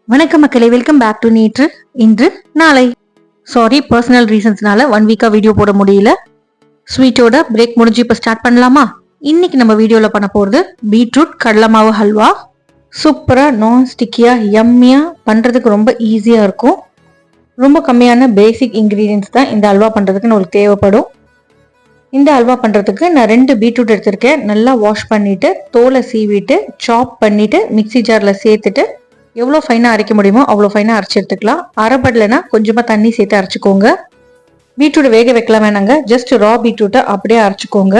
வணக்கம் மக்களே, welcome back to நேற்று இன்று நாளை. சாரி, பர்சனல் ரீசன்ஸ்னால 1 வீக்கா வீடியோ போட முடியல. ஸ்வீட்டோட பிரேக் முடிஞ்சு இப்ப ஸ்டார்ட் பண்ணலாமா? இன்னைக்கு நம்ம வீடியோல பண்ண போறது பீட்ரூட் கடலை மாவு ஹல்வா. சூப்பரா நான் ஸ்டிக்கியா யம்மியா பண்றதுக்கு ரொம்ப ஈஸியா இருக்கும். ரொம்ப கம்மியான பேசிக் இன்கிரீடியன்ஸ் தான் இந்த அல்வா பண்றதுக்கு உங்களுக்கு தேவைப்படும். இந்த அல்வா பண்றதுக்கு நான் 2 பீட்ரூட் எடுத்திருக்கேன். நல்லா வாஷ் பண்ணிட்டு தோலை சீவிட்டு சாப் பண்ணிட்டு மிக்சி ஜார்ல சேர்த்துட்டு எவ்வளோ ஃபைனாக அரைக்க முடியுமோ அவ்வளோ ஃபைனாக அரைச்சி எடுத்துக்கலாம். அரைப்படலைன்னா கொஞ்சமாக தண்ணி சேர்த்து அரைச்சிக்கோங்க. பீட்ரூட் வேக வைக்கலாம் வேணாங்க, ஜஸ்ட் ரா பீட்ரூட்டை அப்படியே அரைச்சிக்கோங்க.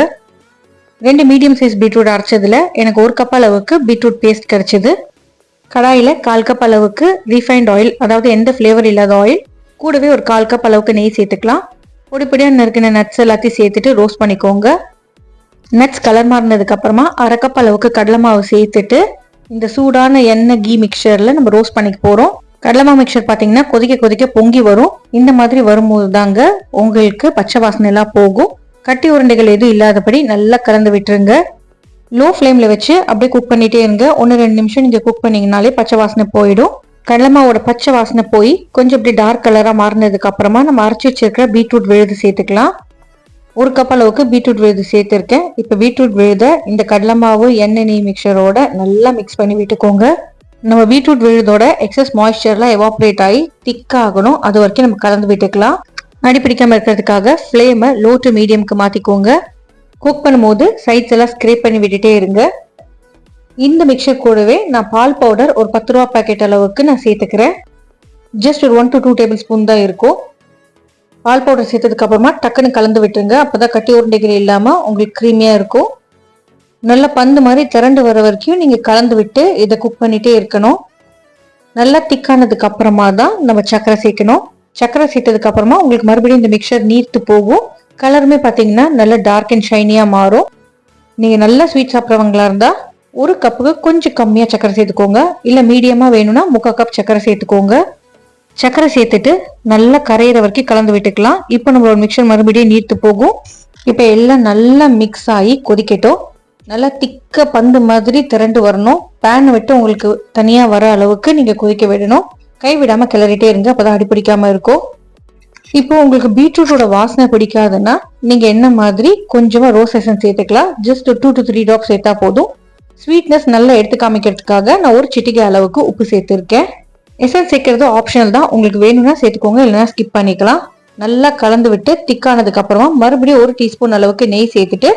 2 மீடியம் சைஸ் பீட்ரூட் அரைச்சதுல எனக்கு 1 கப் அளவுக்கு பீட்ரூட் பேஸ்ட் கிடைச்சிது. கடாயில் 1/4 கப் அளவுக்கு ரீஃபைண்ட் ஆயில், அதாவது எந்த ஃப்ளேவர் இல்லாத ஆயில், கூடவே ஒரு 1/4 கப் அளவுக்கு நெய் சேர்த்துக்கலாம். பொடிப்பொடியாக நறுக்கின நட்ஸ் எல்லாத்தையும் சேர்த்துட்டு ரோஸ்ட் பண்ணிக்கோங்க. நட்ஸ் கலர் மாறினதுக்கு அப்புறமா 1/2 கப் அளவுக்கு கடலை மாவு சேர்த்துட்டு இந்த சூடான எண்ணெய் கீ மிக்சர்ல நம்ம ரோஸ்ட் பண்ணிக்க போறோம். கடலை மிக்சர் பாத்தீங்கன்னா கொதிக்க கொதிக்க பொங்கி வரும். இந்த மாதிரி வரும்போது தாங்க உங்களுக்கு பச்சை வாசனை எல்லாம் போகும். கட்டி உருண்டைகள் எதுவும் இல்லாதபடி நல்லா கலந்து விட்டுருங்க. லோ ஃப்ளேம்ல வச்சு அப்படியே குக் பண்ணிட்டே இருங்க. 1-2 நிமிஷம் நீங்க குக் பண்ணீங்கனாலே பச்சை வாசனை போயிடும். கடலை மாவோட பச்சை வாசனை போய் கொஞ்சம் அப்படி டார்க் கலரா மாறினதுக்கு அப்புறமா நம்ம அரைச்சி வச்சிருக்கிற பீட்ரூட் விழுது சேர்த்துக்கலாம். 1 கப் அளவுக்கு பீட்ரூட் விழுது சேர்த்துருக்கேன். இப்போ பீட்ரூட் விழுத இந்த கடலை மாவு எண்ணெய் நெய் மிக்சரோட நல்லா மிக்ஸ் பண்ணி விட்டுக்கோங்க. நம்ம பீட்ரூட் விழுதோட எக்ஸஸ் மாய்ஸ்சர்லாம் எவாப்ரேட் ஆகி திக்காகணும். அது வரைக்கும் நம்ம கலந்து விட்டுக்கலாம். அடி பிடிக்காம இருக்கிறதுக்காக ஃப்ளேமை லோ டு மீடியம்க்கு மாற்றிக்கோங்க. குக் பண்ணும்போது சைட்ஸ் எல்லாம் ஸ்க்ரேப் பண்ணி விட்டுட்டே இருங்க. இந்த மிக்சர் கூடவே நான் பால் பவுடர் ஒரு 10 ரூபா பேக்கெட் அளவுக்கு நான் சேர்த்துக்கிறேன். ஜஸ்ட் ஒரு 1 to 2 டேபிள் ஸ்பூன் தான் இருக்கும். பால் பவுடர் சேர்த்ததுக்கு அப்புறமா டக்குன்னு கலந்து விட்டுருங்க. அப்பதான் கட்டி உருண்டைகள் இல்லாம உங்களுக்கு கிரீமியா இருக்கும். நல்லா பந்து மாதிரி திரண்டு வர வரைக்கும் நீங்க கலந்து விட்டு இதை குக் பண்ணிட்டே இருக்கணும். நல்லா திக்கானதுக்கு அப்புறமா தான் நம்ம சர்க்கரை சேர்க்கணும். சர்க்கரை சேர்த்ததுக்கு அப்புறமா உங்களுக்கு மறுபடியும் இந்த மிக்சர் நீர்த்து போகும். கலருமே பாத்தீங்கன்னா நல்லா டார்க் அண்ட் ஷைனியா மாறும். நீங்க நல்லா ஸ்வீட் சாப்பிட்றவங்களா இருந்தா 1 கப்புக்கு கொஞ்சம் கம்மியா சர்க்கரை சேர்த்துக்கோங்க. இல்ல மீடியமா வேணும்னா 3/4 கப் சர்க்கரை சேர்த்துக்கோங்க. சர்க்கரை சேர்த்துட்டு நல்லா கரையிற வரைக்கும் கலந்து விட்டுக்கலாம். இப்போ நம்மளோட மிக்சர் மறுபடியும் நீர்த்து போகும். இப்போ எல்லாம் நல்லா மிக்ஸ் ஆகி கொதிக்கட்டும். நல்லா திக்க பந்து மாதிரி திரண்டு வரணும். பேனை விட்டு உங்களுக்கு தனியா வர அளவுக்கு நீங்க கொதிக்க விடணும். கை விடாம கிளறிட்டே இருங்க, அப்பதான் அடிப்பிடிக்காம இருக்கும். இப்போ உங்களுக்கு பீட்ரூட்டோட வாசனை பிடிக்காதுன்னா நீங்க என்ன மாதிரி கொஞ்சமா ரோஸ் எசன்ஸ் சேர்த்துக்கலாம். ஜஸ்ட் 2 to 3 ட்ராப்ஸ் சேர்த்தா போதும். ஸ்வீட்னஸ் நல்லா எடுத்து காமிக்கிறதுக்காக நான் ஒரு சிட்டிகை அளவுக்கு உப்பு சேர்த்திருக்கேன். எசன்ஸ் சேர்க்கறது ஆப்ஷனல் தான், உங்களுக்கு வேணும்னா சேர்த்துக்கோங்க, இல்லைன்னா ஸ்கிப் பண்ணிக்கலாம். நல்லா கலந்து விட்டு திக்கானதுக்கு அப்புறமா மறுபடியும் 1 டீஸ்பூன் அளவுக்கு நெய் சேர்த்துட்டு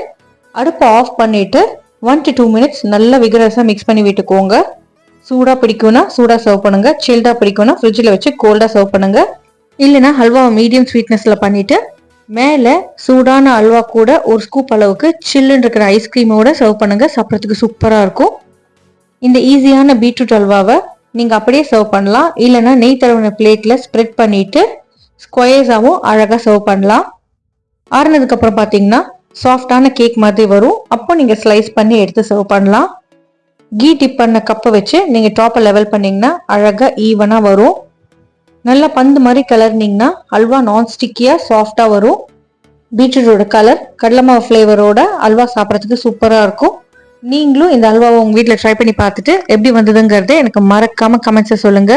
அடுப்பை ஆஃப் பண்ணிட்டு 1 to 2 மினிட்ஸ் நல்லா விகரஸா மிக்ஸ் பண்ணி விட்டுக்கோங்க. சூடா பிடிக்கும்னா சூடா சர்வ் பண்ணுங்க, சில்டா பிடிக்கும்னா ஃப்ரிட்ஜில் வச்சு கோல்டா சர்வ் பண்ணுங்க. இல்லைன்னா ஹல்வா மீடியம் ஸ்வீட்னஸ்ல பண்ணிட்டு மேல சூடான அல்வா கூட 1 ஸ்கூப் அளவுக்கு சில்லுன்னு இருக்கிற ஐஸ்கிரீமோட சர்வ் பண்ணுங்க. சாப்பிட்றதுக்கு சூப்பரா இருக்கும். இந்த ஈஸியான பீட்ரூட் அல்வாவை நீங்க அப்படியே சர்வ் பண்ணலாம். இல்லைன்னா நெய் தடவின பிளேட்ல ஸ்ப்ரெட் பண்ணிட்டு ஸ்கொயர்ஸாவும் அழகா சர்வ் பண்ணலாம். ஆறுனதுக்கு அப்புறம் பாத்தீங்கன்னா சாஃப்டான கேக் மாதிரி வரும். அப்போ நீங்க ஸ்லைஸ் பண்ணி எடுத்து சர்வ் பண்ணலாம். கீ டிப் பண்ண கப்பை வச்சு நீங்க டாப்பை லெவல் பண்ணீங்கன்னா அழகா ஈவனா வரும். நல்லா பந்து மாதிரி கலர்னீங்கன்னா அல்வா நான் ஸ்டிக்கியா சாஃப்டா வரும். பீட்ரூட்டோட கலர் கடலை மாவு ஃபிளேவரோட அல்வா சாப்பிட்றதுக்கு சூப்பரா இருக்கும். நீங்களும் இந்த அல்வாவை உங்க வீட்டில் ட்ரை பண்ணி பார்த்துட்டு எப்படி வந்ததுங்கிறத எனக்கு மறக்காம கமெண்ட்ஸை சொல்லுங்க.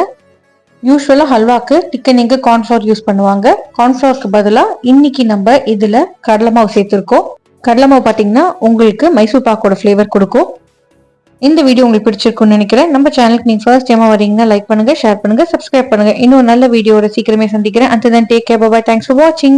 யூஸ்வலா ஹல்வாக்கு திக்கனிங்கு கார்ன்ஃப்ளவர் யூஸ் பண்ணுவாங்க. கார்ன்ஃப்ளவருக்கு பதிலாக இன்னைக்கு நம்ம இதுல கடலை மாவு சேர்த்துருக்கோம். கடலை மாவு பார்த்தீங்கன்னா உங்களுக்கு மைசூர் பாக்கோட ஃபிளேவர் கொடுக்கும். இந்த வீடியோ உங்களுக்கு பிடிச்சிருக்கும்னு நினைக்கிறேன். நம்ம சேனலுக்கு நீங்க ஃபர்ஸ்ட் டைமா வரீங்கன்னா லைக் பண்ணுங்க, ஷேர் பண்ணுங்க, சப்ஸ்கிரைப் பண்ணுங்க. இன்னும் நல்ல வீடியோட சீக்கிரமே சந்திக்கிறேன். until then take care, bye bye, thanks for watching.